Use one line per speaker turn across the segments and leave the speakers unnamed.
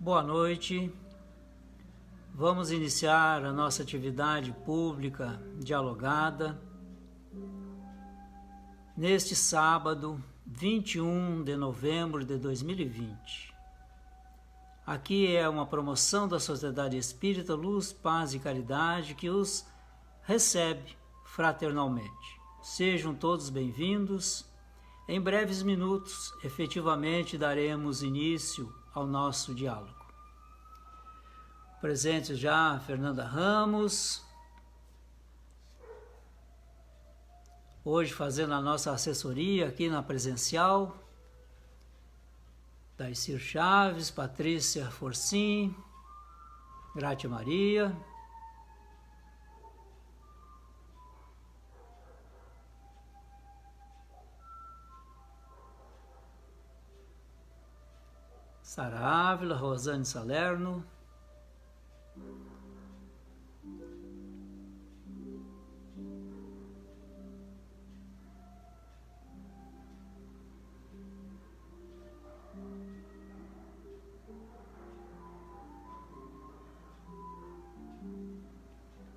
Boa noite. Vamos iniciar a nossa atividade pública dialogada neste sábado, 21 de novembro de 2020. Aqui é uma promoção da Sociedade Espírita Luz, Paz e Caridade que os recebe fraternalmente. Sejam todos bem-vindos. Em breves minutos, efetivamente daremos início ao nosso diálogo. Presentes já Fernanda Ramos, hoje fazendo a nossa assessoria aqui na presencial, Daicir Chaves, Patrícia Forcim, Gratia Maria, Sara Ávila, Rosane Salerno,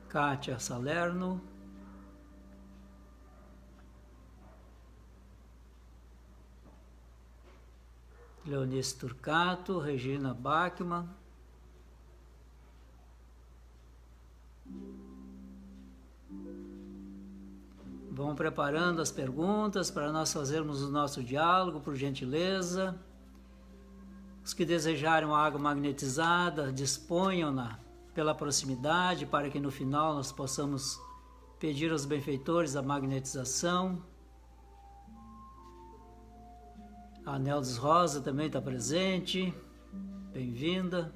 Kátia Salerno, Leonice Turcato, Regina Bachmann, vão preparando as perguntas para nós fazermos o nosso diálogo, por gentileza. Os que desejarem uma água magnetizada, disponham-na pela proximidade, para que no final nós possamos pedir aos benfeitores a magnetização. A Neldes Rosa também está presente, bem-vinda.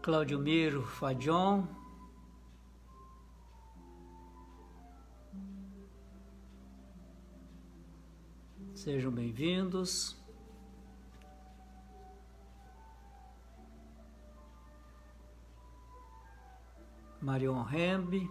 Claudio Miro Fadion, sejam bem-vindos. Marion Rembe,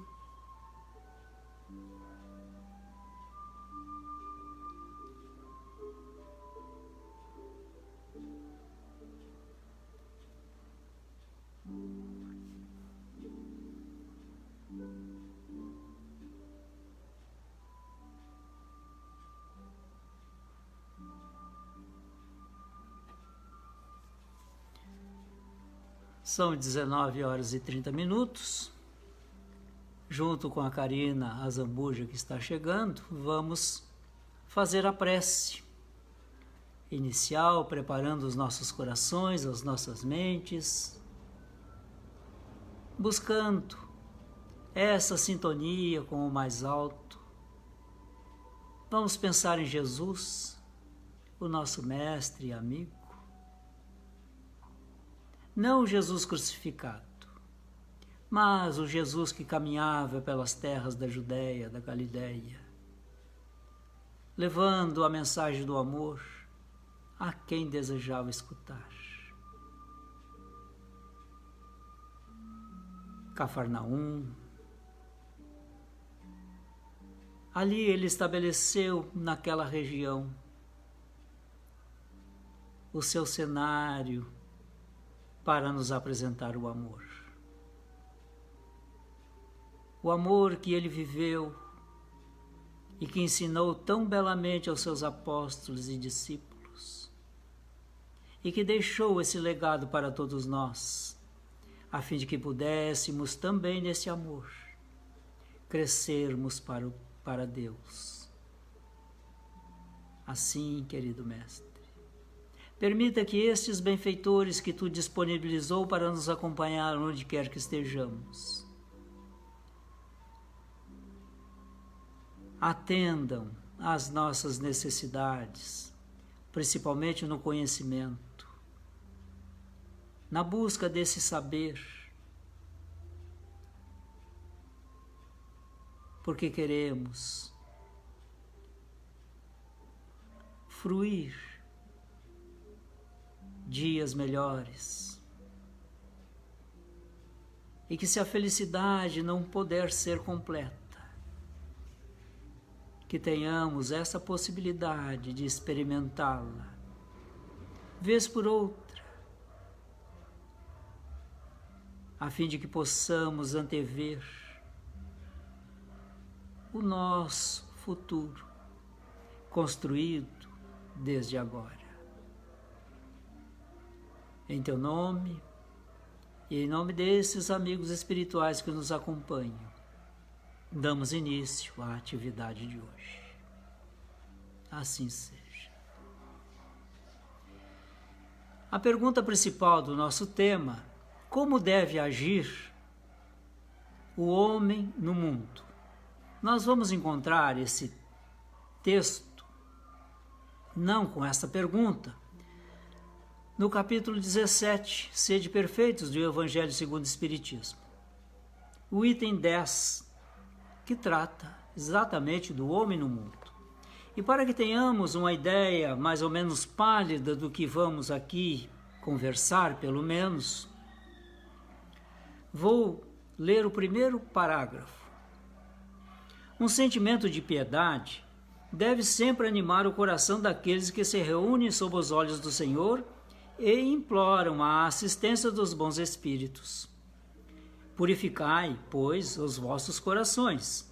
são 19h30. Junto com a Karina Azambuja, que está chegando, vamos fazer a prece inicial, preparando os nossos corações, as nossas mentes, buscando essa sintonia com o mais alto. Vamos pensar em Jesus, o nosso mestre e amigo. Não o Jesus crucificado, mas o Jesus que caminhava pelas terras da Judéia, da Galileia, levando a mensagem do amor a quem desejava escutar. Cafarnaum. Ali ele estabeleceu naquela região o seu cenário para nos apresentar o amor. O amor que ele viveu e que ensinou tão belamente aos seus apóstolos e discípulos, e que deixou esse legado para todos nós, a fim de que pudéssemos também nesse amor crescermos para Deus. Assim, querido Mestre, permita que estes benfeitores que tu disponibilizou para nos acompanhar onde quer que estejamos, atendam às nossas necessidades, principalmente no conhecimento, na busca desse saber, porque queremos fruir dias melhores, e que se a felicidade não puder ser completa, que tenhamos essa possibilidade de experimentá-la, vez por outra, a fim de que possamos antever o nosso futuro, construído desde agora. Em teu nome e em nome desses amigos espirituais que nos acompanham, damos início à atividade de hoje. Assim seja. A pergunta principal do nosso tema: como deve agir o homem no mundo? Nós vamos encontrar esse texto, não com essa pergunta, no capítulo 17, Sede Perfeitos, do Evangelho segundo o Espiritismo. O item 10, que trata exatamente do homem no mundo. E para que tenhamos uma ideia mais ou menos pálida do que vamos aqui conversar, pelo menos, vou ler o primeiro parágrafo. Um sentimento de piedade deve sempre animar o coração daqueles que se reúnem sob os olhos do Senhor e imploram a assistência dos bons espíritos. Purificai, pois, os vossos corações.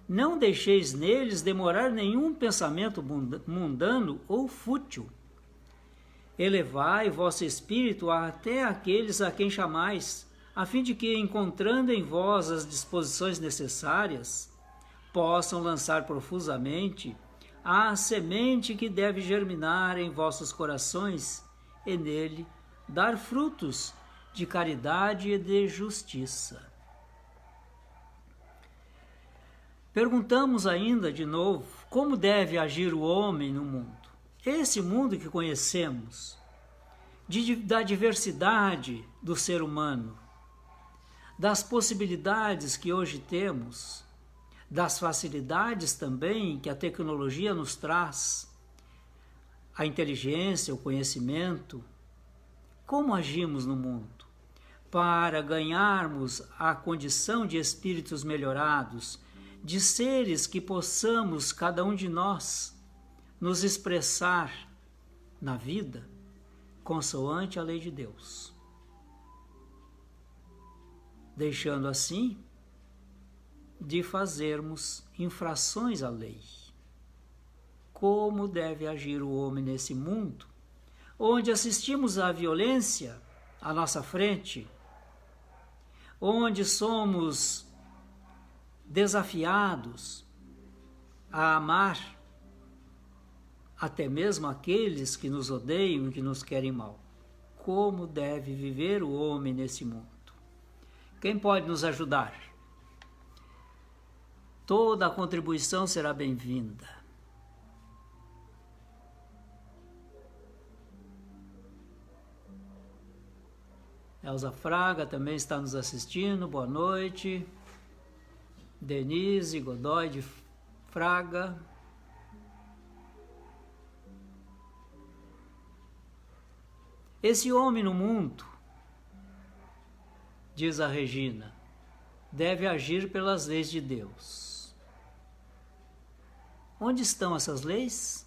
Não deixeis neles demorar nenhum pensamento mundano ou fútil. Elevai vosso espírito até aqueles a quem chamais, a fim de que, encontrando em vós as disposições necessárias, possam lançar profusamente a semente que deve germinar em vossos corações e nele dar frutos de caridade e de justiça. Perguntamos ainda de novo como deve agir o homem no mundo. Esse mundo que conhecemos, da diversidade do ser humano, das possibilidades que hoje temos, das facilidades também que a tecnologia nos traz, a inteligência, o conhecimento. Como agimos no mundo para ganharmos a condição de espíritos melhorados, de seres que possamos, cada um de nós, nos expressar na vida consoante a lei de Deus, deixando assim de fazermos infrações à lei. Como deve agir o homem nesse mundo, onde assistimos à violência à nossa frente, onde somos desafiados a amar até mesmo aqueles que nos odeiam e que nos querem mal? Como deve viver o homem nesse mundo? Quem pode nos ajudar? Toda a contribuição será bem-vinda. Elza Fraga também está nos assistindo, boa noite. Denise Godoy de Fraga. Esse homem no mundo, diz a Regina, deve agir pelas leis de Deus. Onde estão essas leis?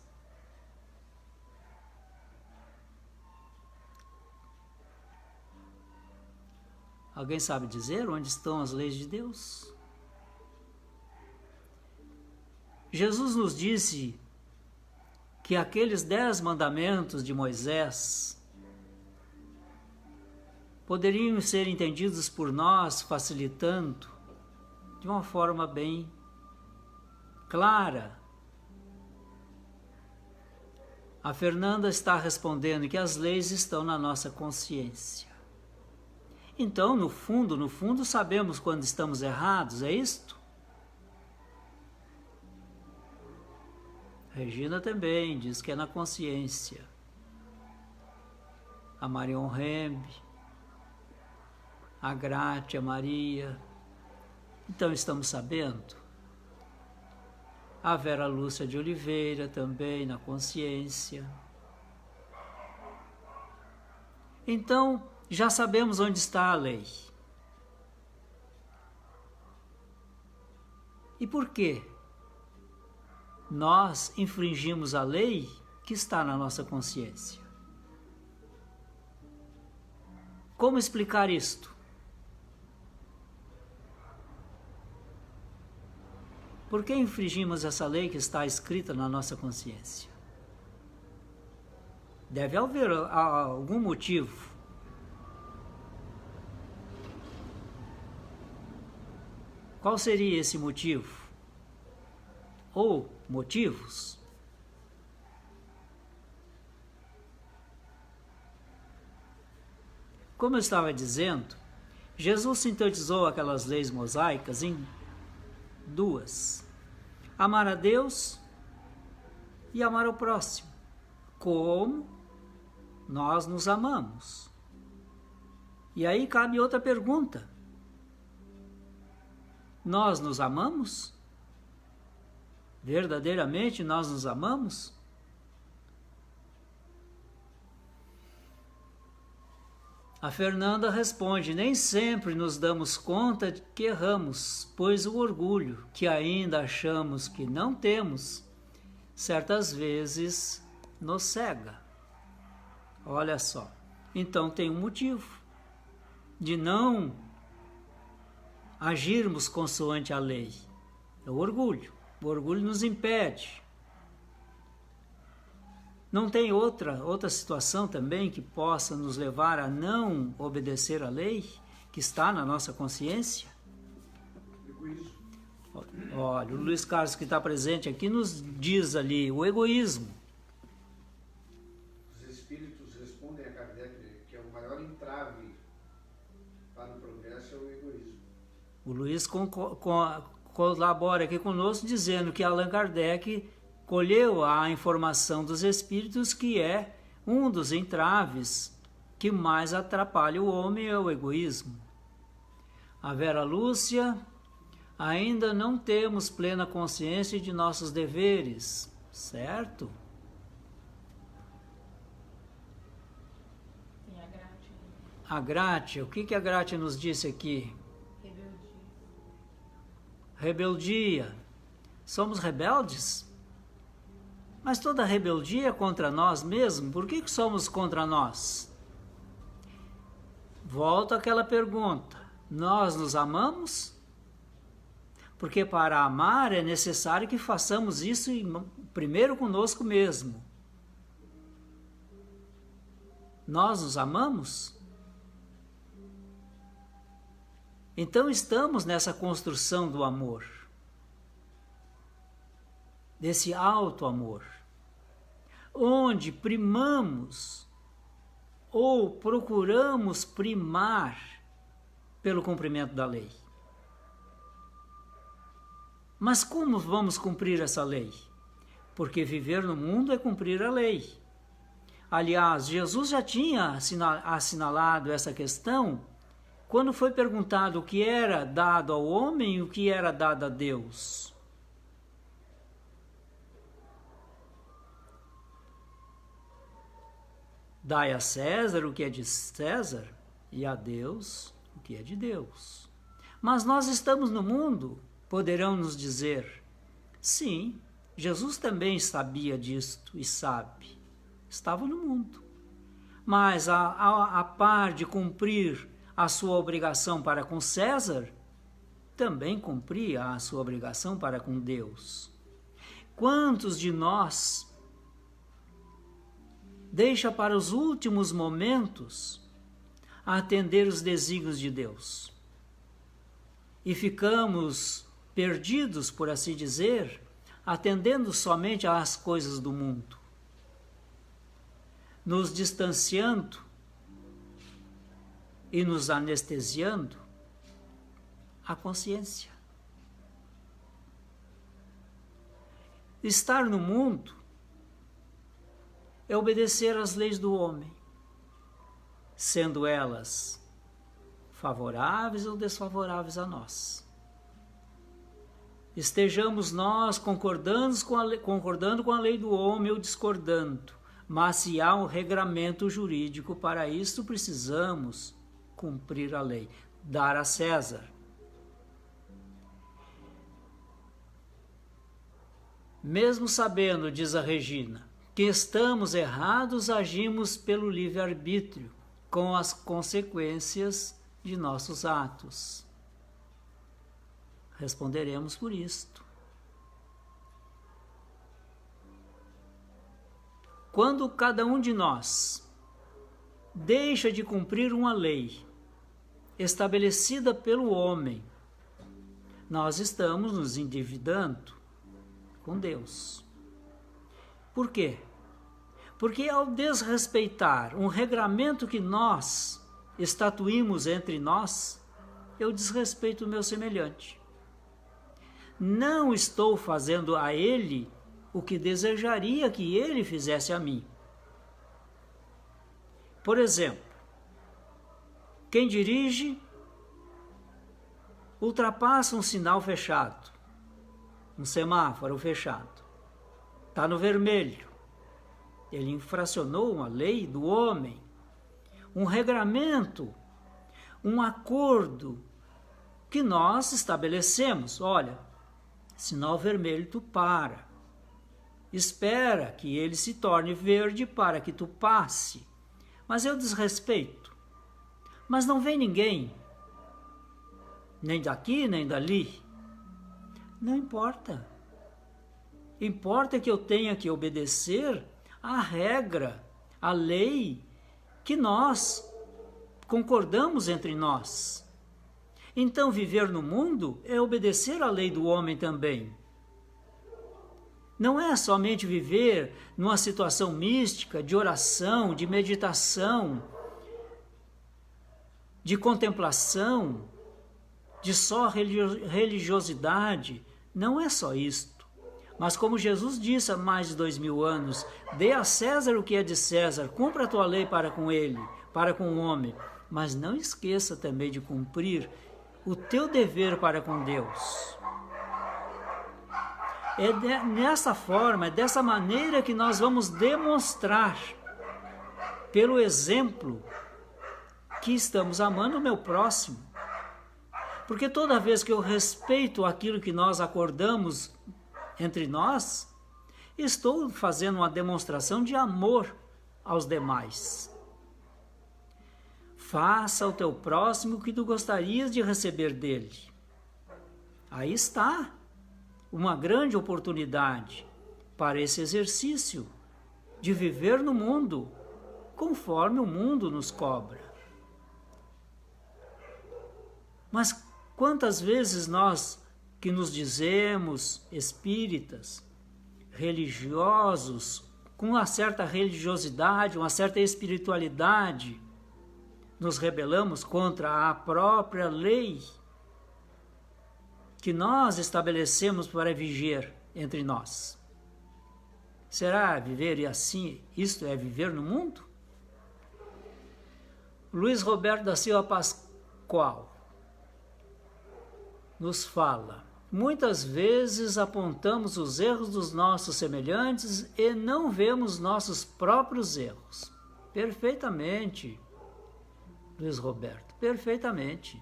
Alguém sabe dizer onde estão as leis de Deus? Jesus nos disse que aqueles 10 mandamentos de Moisés poderiam ser entendidos por nós, facilitando de uma forma bem clara. A Fernanda está respondendo que as leis estão na nossa consciência. Então, no fundo, sabemos quando estamos errados, é isto? Regina também diz que é na consciência. A Marion Rembe, a Grátia Maria. Então, estamos sabendo? A Vera Lúcia de Oliveira também na consciência. Então, já sabemos onde está a lei. E por quê? nós infringimos a lei que está na nossa consciência. Como explicar isto? Por que infringimos essa lei que está escrita na nossa consciência? Deve haver algum motivo. Qual seria esse motivo? Ou motivos? Como eu estava dizendo, Jesus sintetizou aquelas leis mosaicas em duas: amar a Deus e amar ao próximo, como nós nos amamos. E aí cabe outra pergunta: nós nos amamos? Verdadeiramente nós nos amamos? A Fernanda responde: nem sempre nos damos conta de que erramos, pois o orgulho, que ainda achamos que não temos, certas vezes nos cega. Olha só, então tem um motivo de não agirmos consoante a lei. É o orgulho. O orgulho nos impede. Não tem outra situação também que possa nos levar a não obedecer à lei que está na nossa consciência?
Egoísmo.
Olha, o Luiz Carlos que está presente aqui nos diz ali, o egoísmo.
Os espíritos respondem a Kardec que é o maior entrave para o progresso é o egoísmo.
O Luiz colabora aqui conosco dizendo que Allan Kardec colheu a informação dos espíritos que é um dos entraves que mais atrapalha o homem é o egoísmo. A Vera Lúcia: ainda não temos plena consciência de nossos deveres, certo?
Tem a Grátia.
A Grátia, o que a Grátia nos disse aqui? Rebeldia. Somos rebeldes? Mas toda rebeldia é contra nós mesmos. Por que somos contra nós? Volto àquela pergunta: nós nos amamos? Porque para amar é necessário que façamos isso primeiro conosco mesmo. Nós nos amamos? Então estamos nessa construção do amor, desse alto amor, onde primamos ou procuramos primar pelo cumprimento da lei. Mas como vamos cumprir essa lei? Porque viver no mundo é cumprir a lei. Aliás, Jesus já tinha assinalado essa questão quando foi perguntado o que era dado ao homem e o que era dado a Deus. Dai a César o que é de César e a Deus o que é de Deus. Mas nós estamos no mundo, poderão nos dizer. Sim, Jesus também sabia disto e sabe. Estava no mundo. Mas a par de cumprir a sua obrigação para com César, também cumpria a sua obrigação para com Deus. Quantos de nós deixa para os últimos momentos atender os desígnios de Deus? E ficamos perdidos, por assim dizer, atendendo somente às coisas do mundo, nos distanciando e nos anestesiando a consciência. Estar no mundo é obedecer às leis do homem, sendo elas favoráveis ou desfavoráveis a nós. Estejamos nós concordando com a lei do homem ou discordando, mas se há um regramento jurídico para isso, precisamos cumprir a lei, dar a César. Mesmo sabendo, diz a Regina, que estamos errados, agimos pelo livre-arbítrio, com as consequências de nossos atos. Responderemos por isto. Quando cada um de nós deixa de cumprir uma lei estabelecida pelo homem, nós estamos nos endividando com Deus. Por quê? Porque ao desrespeitar um regramento que nós estatuímos entre nós, eu desrespeito o meu semelhante. Não estou fazendo a ele o que desejaria que ele fizesse a mim. Por exemplo, quem dirige ultrapassa um sinal fechado, um semáforo fechado, está no vermelho. Ele infracionou uma lei do homem, um regramento, um acordo que nós estabelecemos. Olha, sinal vermelho, tu para. Espera que ele se torne verde para que tu passe. Mas eu desrespeito. Mas não vem ninguém, nem daqui, nem dali. Não importa. Importa que eu tenha que obedecer à regra, à lei que nós concordamos entre nós. Então, viver no mundo é obedecer à lei do homem também. Não é somente viver numa situação mística, de oração, de meditação, de contemplação, de só religiosidade. Não é só isto. Mas como Jesus disse há mais de 2000 anos, dê a César o que é de César, cumpra a tua lei para com ele, para com o homem, mas não esqueça também de cumprir o teu dever para com Deus. É nessa forma, é dessa maneira que nós vamos demonstrar, pelo exemplo, que estamos amando o meu próximo. Porque toda vez que eu respeito aquilo que nós acordamos entre nós, estou fazendo uma demonstração de amor aos demais. Faça ao teu próximo o que tu gostarias de receber dele. Aí está uma grande oportunidade para esse exercício de viver no mundo conforme o mundo nos cobra. Mas quantas vezes nós que nos dizemos espíritas, religiosos, com uma certa religiosidade, uma certa espiritualidade, nos rebelamos contra a própria lei que nós estabelecemos para viver entre nós? Será viver assim, isto é viver no mundo? Luiz Roberto da Silva Pascoal nos fala: muitas vezes apontamos os erros dos nossos semelhantes e não vemos nossos próprios erros. Perfeitamente, Luiz Roberto, perfeitamente.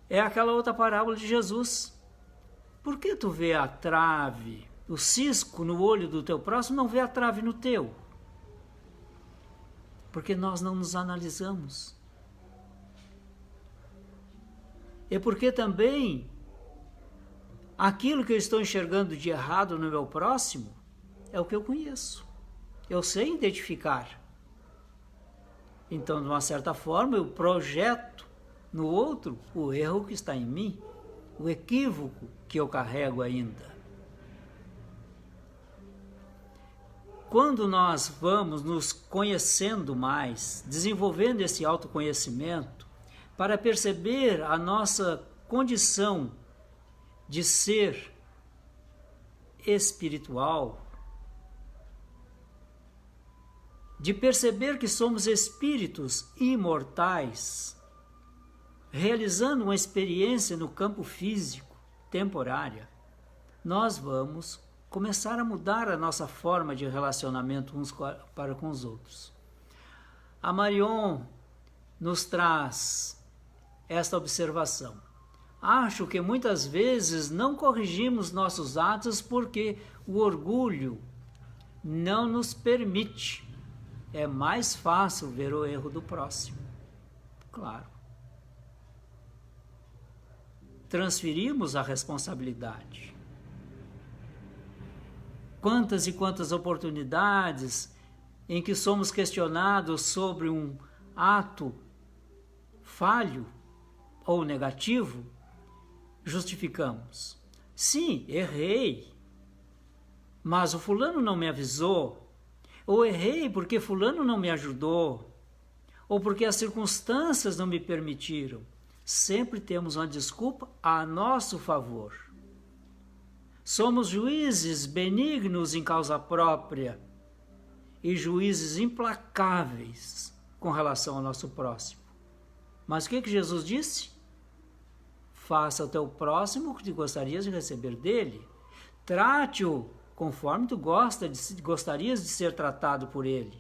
É aquela outra parábola de Jesus. Por que tu vê a trave, o cisco no olho do teu próximo, não vê a trave no teu? Porque nós não nos analisamos. É porque também aquilo que eu estou enxergando de errado no meu próximo é o que eu conheço. Eu sei identificar. Então, de uma certa forma, eu projeto no outro o erro que está em mim, o equívoco que eu carrego ainda. Quando nós vamos nos conhecendo mais, desenvolvendo esse autoconhecimento, para perceber a nossa condição de ser espiritual, de perceber que somos espíritos imortais, realizando uma experiência no campo físico, temporária, nós vamos começar a mudar a nossa forma de relacionamento uns para com os outros. A Marion nos traz esta observação. acho que muitas vezes não corrigimos nossos atos porque o orgulho não nos permite. É mais fácil ver o erro do próximo. Claro. Transferimos a responsabilidade. Quantas e quantas oportunidades em que somos questionados sobre um ato falho ou negativo, justificamos. Sim, errei, mas o fulano não me avisou, ou errei porque fulano não me ajudou, ou porque as circunstâncias não me permitiram. Sempre temos uma desculpa a nosso favor. Somos juízes benignos em causa própria e juízes implacáveis com relação ao nosso próximo. Mas o que Jesus disse? Faça ao teu próximo o que gostarias de receber dele. Trate-o conforme tu gostarias de ser tratado por ele.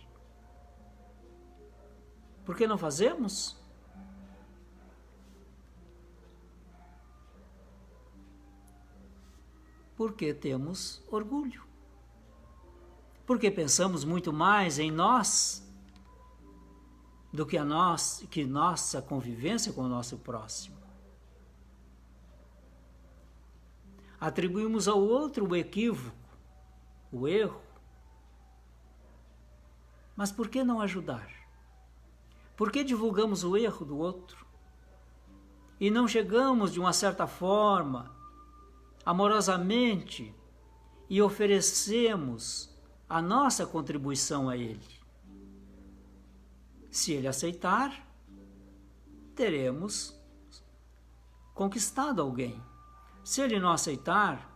Por que não fazemos? Porque temos orgulho. Porque pensamos muito mais em nós do que nossa convivência com o nosso próximo. Atribuímos ao outro o equívoco, o erro. Mas por que não ajudar? Por que divulgamos o erro do outro? E não chegamos, de uma certa forma, amorosamente, e oferecemos a nossa contribuição a ele. Se ele aceitar, teremos conquistado alguém. Se ele não aceitar,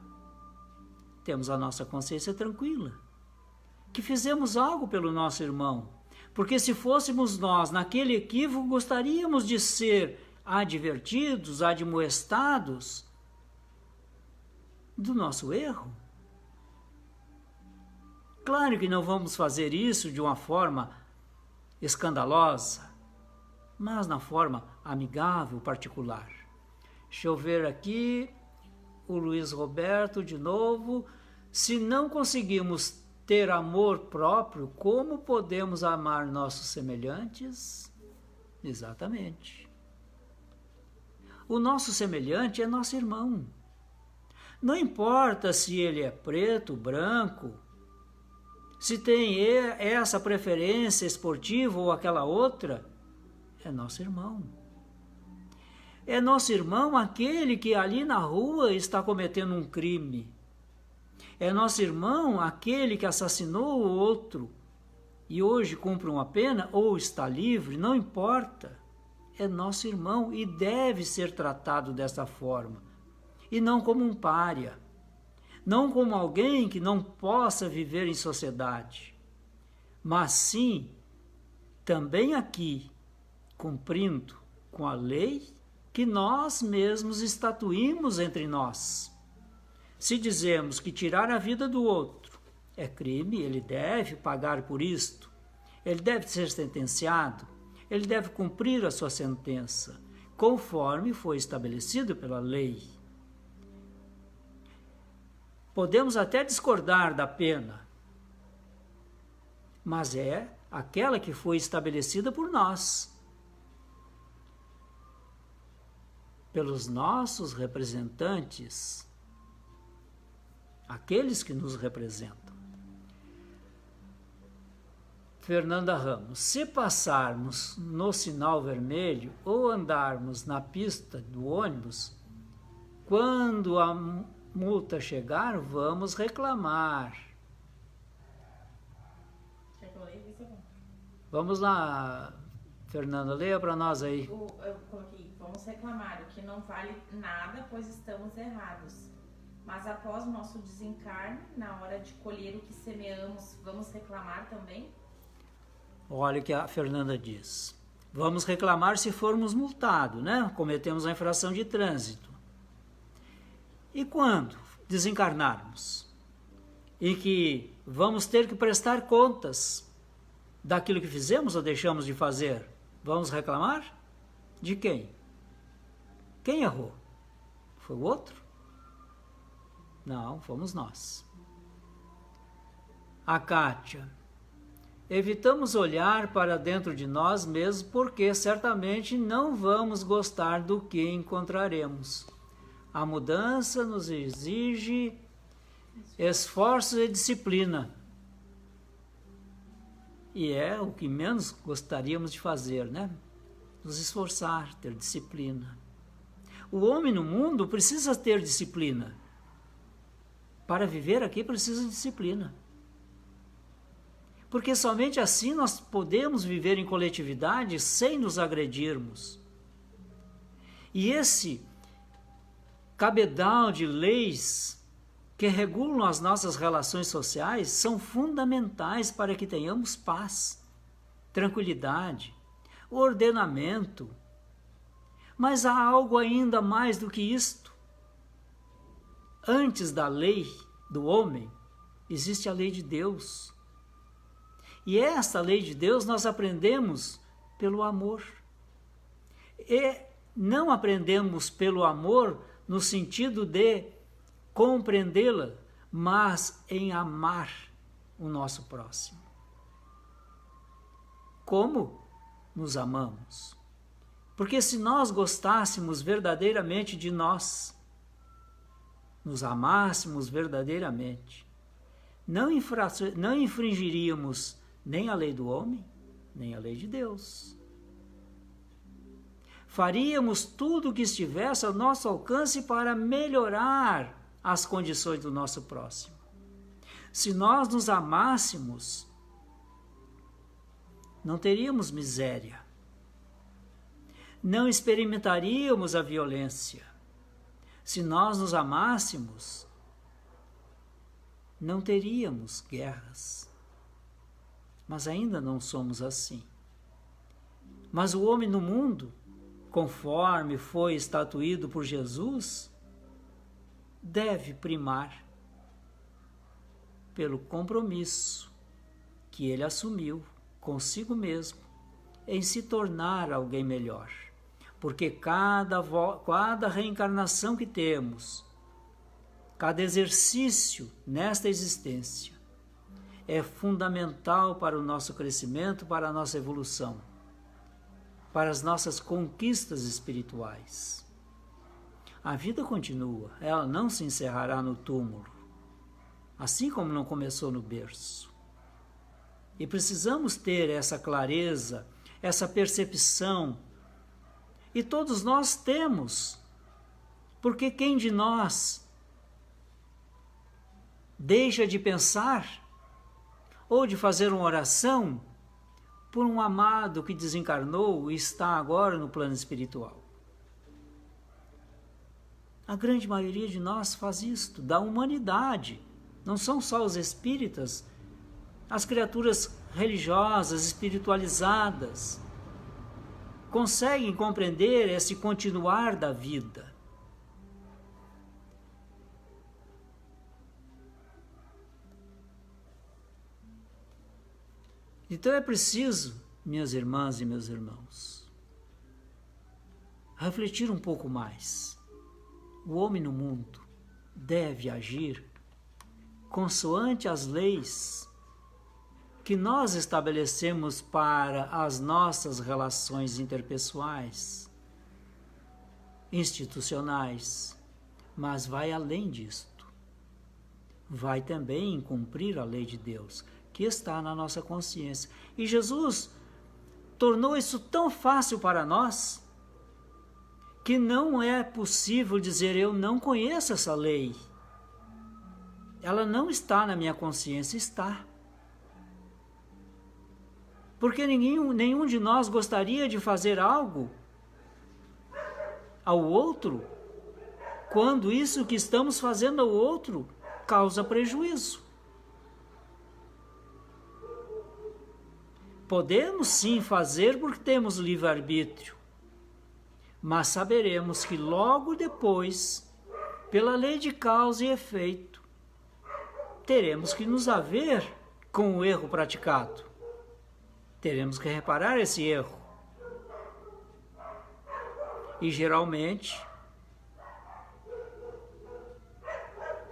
temos a nossa consciência tranquila, que fizemos algo pelo nosso irmão. Porque se fôssemos nós naquele equívoco, gostaríamos de ser advertidos, admoestados do nosso erro. Claro que não vamos fazer isso de uma forma escandalosa, mas na forma amigável, particular. Deixa eu ver aqui, o Luiz Roberto de novo. Se não conseguimos ter amor próprio, como podemos amar nossos semelhantes? Exatamente. O nosso semelhante é nosso irmão. Não importa se ele é preto, branco, se tem essa preferência esportiva ou aquela outra, é nosso irmão. É nosso irmão aquele que ali na rua está cometendo um crime. É nosso irmão aquele que assassinou o outro e hoje cumpre uma pena ou está livre, não importa. É nosso irmão e deve ser tratado dessa forma. E não como um pária, não como alguém que não possa viver em sociedade, mas sim, também aqui, cumprindo com a lei que nós mesmos estatuímos entre nós. Se dizemos que tirar a vida do outro é crime, ele deve pagar por isto, ele deve ser sentenciado, ele deve cumprir a sua sentença, conforme foi estabelecido pela lei. Podemos até discordar da pena, mas é aquela que foi estabelecida por nós, pelos nossos representantes, aqueles que nos representam. Fernanda Ramos, se passarmos no sinal vermelho ou andarmos na pista do ônibus, quando a multa chegar, vamos reclamar. Vamos lá, Fernanda, leia para nós aí.
Eu coloquei, vamos reclamar, o que não vale nada, pois estamos errados. Mas após o nosso desencarne, na hora de colher o que semeamos, vamos reclamar também?
Olha o que a Fernanda diz. Vamos reclamar se formos multados, né? Cometemos a infração de trânsito. E quando desencarnarmos? E que vamos ter que prestar contas daquilo que fizemos ou deixamos de fazer? Vamos reclamar? De quem? Quem errou? Foi o outro? Não, fomos nós. A Kátia. Evitamos olhar para dentro de nós mesmos porque certamente não vamos gostar do que encontraremos. A mudança nos exige esforço e disciplina. E é o que menos gostaríamos de fazer, né? Nos esforçar, ter disciplina. O homem no mundo precisa ter disciplina. Para viver aqui precisa de disciplina. Porque somente assim nós podemos viver em coletividade sem nos agredirmos. E esse cabedal de leis que regulam as nossas relações sociais são fundamentais para que tenhamos paz, tranquilidade, ordenamento. Mas há algo ainda mais do que isto. Antes da lei do homem, existe a lei de Deus. E esta lei de Deus nós aprendemos pelo amor. E não aprendemos pelo amor no sentido de compreendê-la, mas em amar o nosso próximo. Como nos amamos? Porque se nós gostássemos verdadeiramente de nós, nos amássemos verdadeiramente, não infringiríamos nem a lei do homem, nem a lei de Deus. Faríamos tudo o que estivesse ao nosso alcance para melhorar as condições do nosso próximo. Se nós nos amássemos, não teríamos miséria, não experimentaríamos a violência. Se nós nos amássemos, não teríamos guerras. Mas ainda não somos assim. Mas o homem no mundo, conforme foi estatuído por Jesus, deve primar pelo compromisso que ele assumiu consigo mesmo em se tornar alguém melhor. Porque cada reencarnação que temos, cada exercício nesta existência, é fundamental para o nosso crescimento, para a nossa evolução, para as nossas conquistas espirituais. A vida continua, ela não se encerrará no túmulo, assim como não começou no berço. E precisamos ter essa clareza, essa percepção, e todos nós temos, porque quem de nós deixa de pensar ou de fazer uma oração por um amado que desencarnou e está agora no plano espiritual? A grande maioria de nós faz isto, da humanidade. Não são só os espíritas, as criaturas religiosas, espiritualizadas, conseguem compreender esse continuar da vida. Então é preciso, minhas irmãs e meus irmãos, refletir um pouco mais. O homem no mundo deve agir consoante as leis que nós estabelecemos para as nossas relações interpessoais, institucionais, mas vai além disto. Vai também cumprir a lei de Deus, que está na nossa consciência. E Jesus tornou isso tão fácil para nós, que não é possível dizer, eu não conheço essa lei. Ela não está na minha consciência, está. Porque nenhum de nós gostaria de fazer algo ao outro, quando isso que estamos fazendo ao outro causa prejuízo. Podemos sim fazer porque temos livre-arbítrio, mas saberemos que logo depois, pela lei de causa e efeito, teremos que nos haver com o erro praticado. Teremos que reparar esse erro. E geralmente,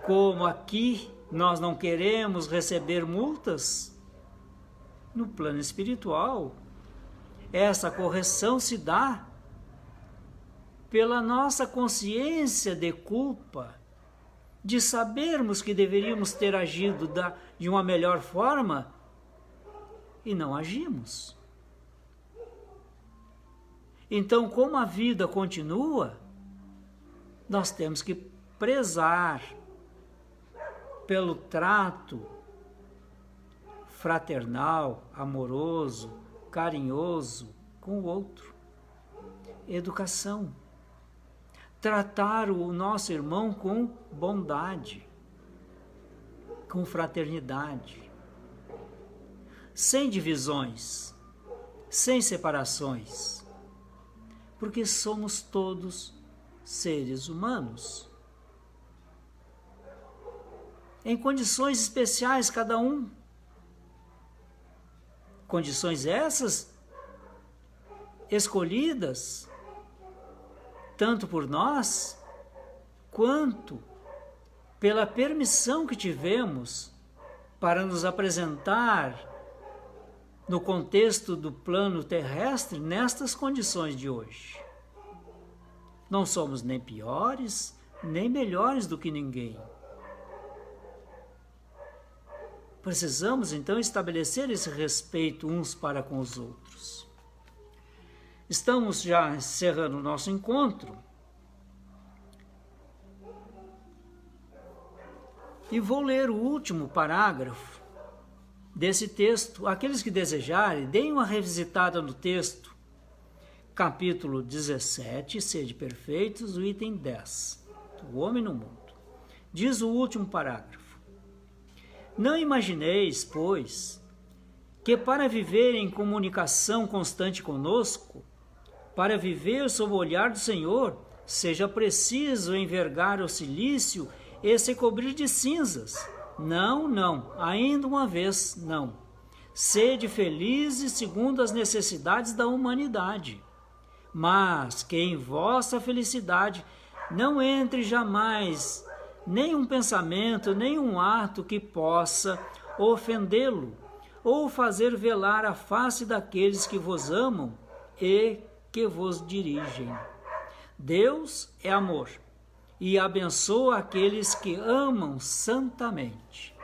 como aqui nós não queremos receber multas, no plano espiritual, essa correção se dá pela nossa consciência de culpa, de sabermos que deveríamos ter agido de uma melhor forma e não agimos. Então, como a vida continua, nós temos que prezar pelo trato fraternal, amoroso, carinhoso com o outro. Educação. Tratar o nosso irmão com bondade, com fraternidade, sem divisões, sem separações, porque somos todos seres humanos, em condições especiais cada um. Condições essas escolhidas tanto por nós, quanto pela permissão que tivemos para nos apresentar no contexto do plano terrestre nestas condições de hoje. Não somos nem piores, nem melhores do que ninguém. Precisamos, então, estabelecer esse respeito uns para com os outros. Estamos já encerrando o nosso encontro e vou ler o último parágrafo desse texto. Aqueles que desejarem, deem uma revisitada no texto, capítulo 17, Sede Perfeitos, o item 10, o homem no mundo. Diz o último parágrafo: não imagineis, pois, que para viver em comunicação constante conosco, para viver sob o olhar do Senhor, seja preciso envergar o cilício e se cobrir de cinzas. Não, não, ainda uma vez, não. Sede felizes segundo as necessidades da humanidade, mas que em vossa felicidade não entre jamais nenhum pensamento, nenhum ato que possa ofendê-lo ou fazer velar a face daqueles que vos amam e que vos dirigem. Deus é amor e abençoa aqueles que amam santamente.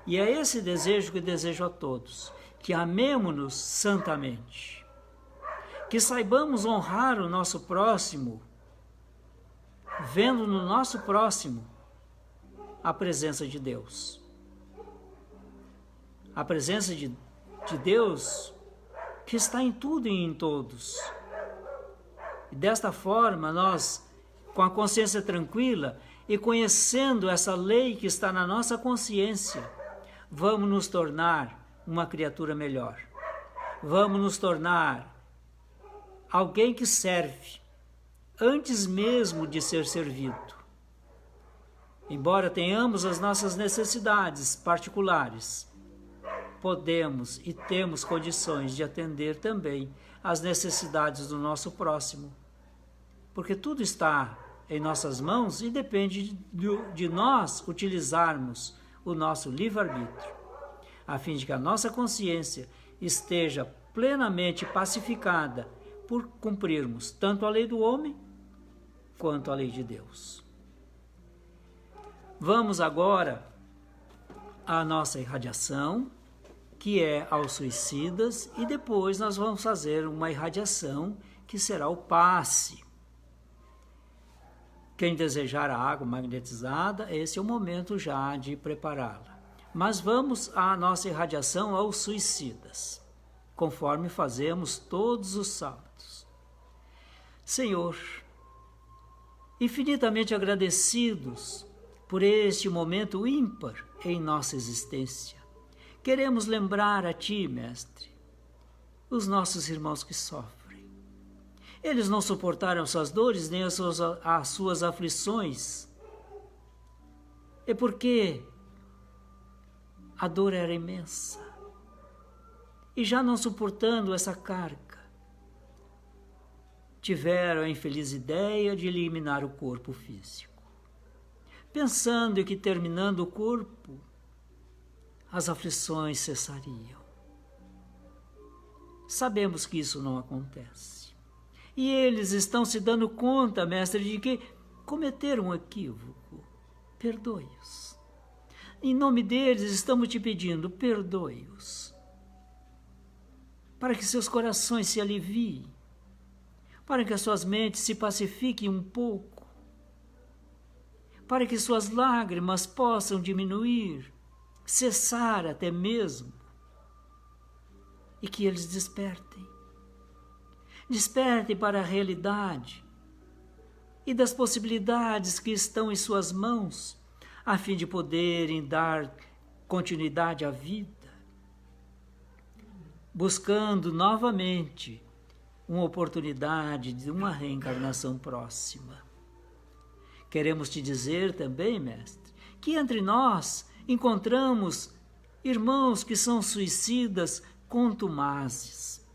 E é esse desejo que desejo a todos, que amemo-nos santamente, que saibamos honrar o nosso próximo, vendo no nosso próximo a presença de Deus. A presença de Deus que está em tudo e em todos. E desta forma, nós, com a consciência tranquila e conhecendo essa lei que está na nossa consciência, vamos nos tornar uma criatura melhor. Vamos nos tornar alguém que serve, antes mesmo de ser servido. Embora tenhamos as nossas necessidades particulares, podemos e temos condições de atender também às necessidades do nosso próximo, porque tudo está em nossas mãos e depende de nós utilizarmos o nosso livre-arbítrio, a fim de que a nossa consciência esteja plenamente pacificada por cumprirmos tanto a lei do homem quanto a lei de Deus. Vamos agora à nossa irradiação, que é aos suicidas, e depois nós vamos fazer uma irradiação que será o passe. Quem desejar a água magnetizada, esse é o momento já de prepará-la. Mas vamos à nossa irradiação aos suicidas, conforme fazemos todos os sábados. Senhor, infinitamente agradecidos por este momento ímpar em nossa existência, queremos lembrar a Ti, Mestre, os nossos irmãos que sofrem. Eles não suportaram suas dores nem as suas aflições. É porque a dor era imensa. E já não suportando essa carga, tiveram a infeliz ideia de eliminar o corpo físico. pensando que terminando o corpo, as aflições cessariam. Sabemos que isso não acontece. E eles estão se dando conta, mestre, de que cometeram um equívoco. Perdoe-os. Em nome deles, estamos te pedindo, perdoe-os. Para que seus corações se aliviem, para que as suas mentes se pacifiquem um pouco, para que suas lágrimas possam diminuir, cessar até mesmo, e que eles despertem. Despertem para a realidade e das possibilidades que estão em suas mãos, a fim de poderem dar continuidade à vida, buscando novamente uma oportunidade de uma reencarnação próxima. Queremos te dizer também, mestre, que entre nós encontramos irmãos que são suicidas contumazes.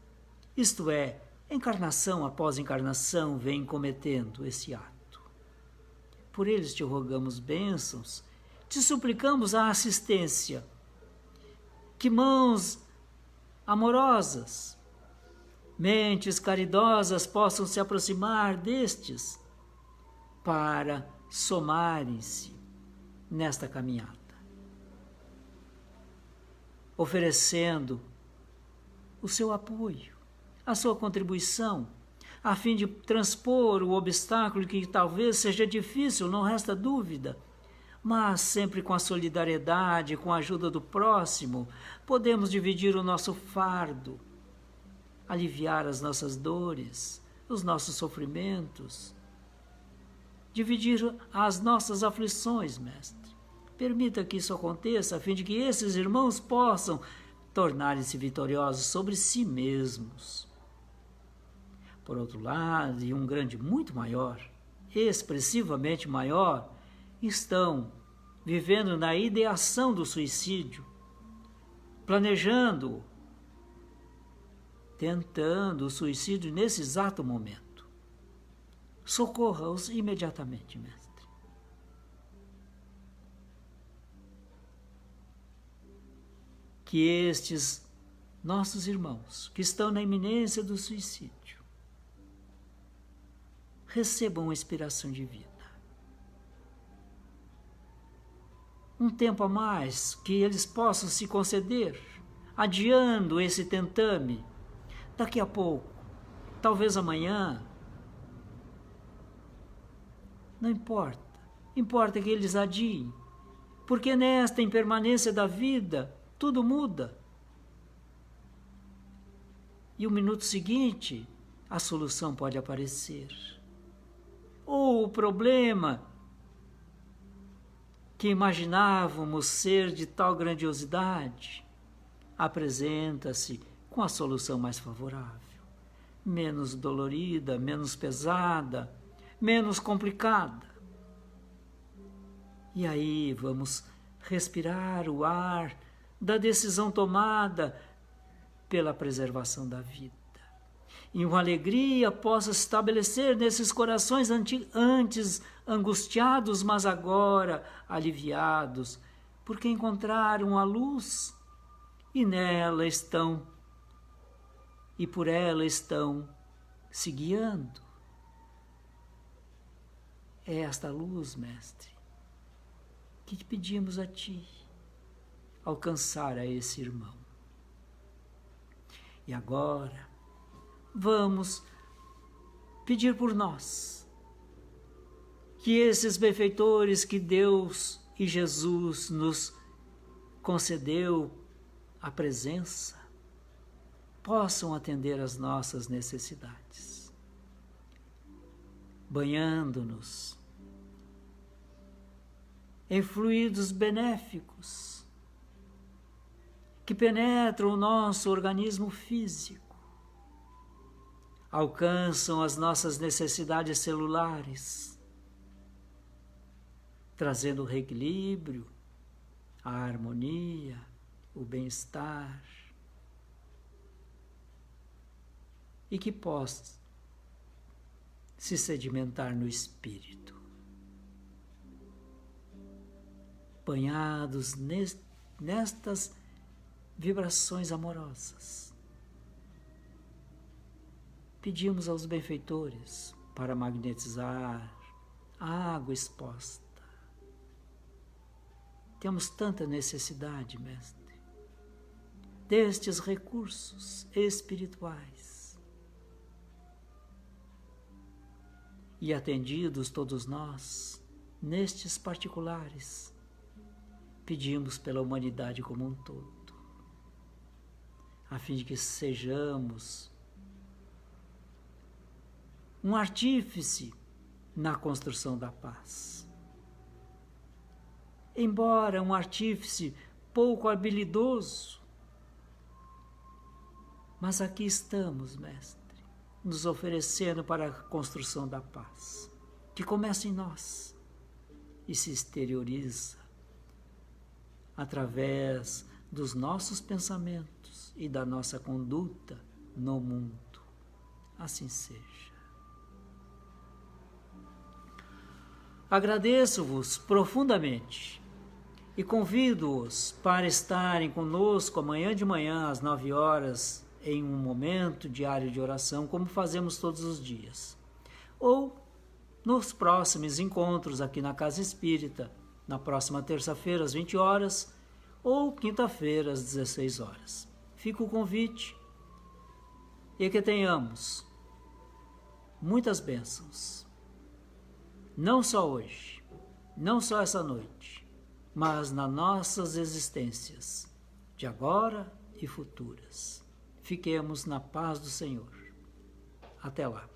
Isto é, encarnação após encarnação vem cometendo esse ato. Por eles te rogamos bênçãos, te suplicamos a assistência, que mãos amorosas, mentes caridosas possam se aproximar destes para somarem-se nesta caminhada, oferecendo o seu apoio, a sua contribuição, a fim de transpor o obstáculo que talvez seja difícil, não resta dúvida, mas sempre com a solidariedade, com a ajuda do próximo, podemos dividir o nosso fardo, aliviar as nossas dores, os nossos sofrimentos, dividir as nossas aflições, mestre. Permita que isso aconteça, a fim de que esses irmãos possam tornarem-se vitoriosos sobre si mesmos. Por outro lado, e um grande muito maior, expressivamente maior, estão vivendo na ideação do suicídio, planejando, tentando o suicídio nesse exato momento. Socorra-os imediatamente, mestre. Que estes nossos irmãos, que estão na iminência do suicídio, recebam uma inspiração divina. Um tempo a mais que eles possam se conceder, adiando esse tentame. Daqui a pouco, talvez amanhã, não importa. Importa que eles adiem, porque nesta impermanência da vida, tudo muda. E o minuto seguinte, a solução pode aparecer. Ou o problema que imaginávamos ser de tal grandiosidade apresenta-se com a solução mais favorável, menos dolorida, menos pesada, menos complicada. E aí vamos respirar o ar da decisão tomada pela preservação da vida. E uma alegria possa se estabelecer nesses corações antes angustiados, mas agora aliviados, porque encontraram a luz e nela estão, e por ela estão se guiando. É esta luz, mestre, que te pedimos a ti, alcançar a esse irmão. E agora, vamos pedir por nós, que esses benfeitores que Deus e Jesus nos concedeu a presença, possam atender às nossas necessidades, banhando-nos em fluidos benéficos que penetram o nosso organismo físico, alcançam as nossas necessidades celulares, trazendo o reequilíbrio, a harmonia, o bem-estar, e que possa se sedimentar no espírito. banhados nestas vibrações amorosas. Pedimos aos benfeitores para magnetizar a água exposta. Temos tanta necessidade, Mestre, destes recursos espirituais. E atendidos todos nós, nestes particulares, pedimos pela humanidade como um todo, a fim de que sejamos um artífice na construção da paz. Embora um artífice pouco habilidoso, mas aqui estamos, Mestre, nos oferecendo para a construção da paz, que começa em nós e se exterioriza através dos nossos pensamentos e da nossa conduta no mundo. Assim seja. Agradeço-vos profundamente e convido-os para estarem conosco amanhã de manhã às 9 horas em um momento diário de oração, como fazemos todos os dias. Ou nos próximos encontros aqui na Casa Espírita, na próxima terça-feira às 20 horas ou quinta-feira às 16 horas. Fica o convite e que tenhamos muitas bênçãos. Não só hoje, não só essa noite, mas nas nossas existências, de agora e futuras. Fiquemos na paz do Senhor. Até lá.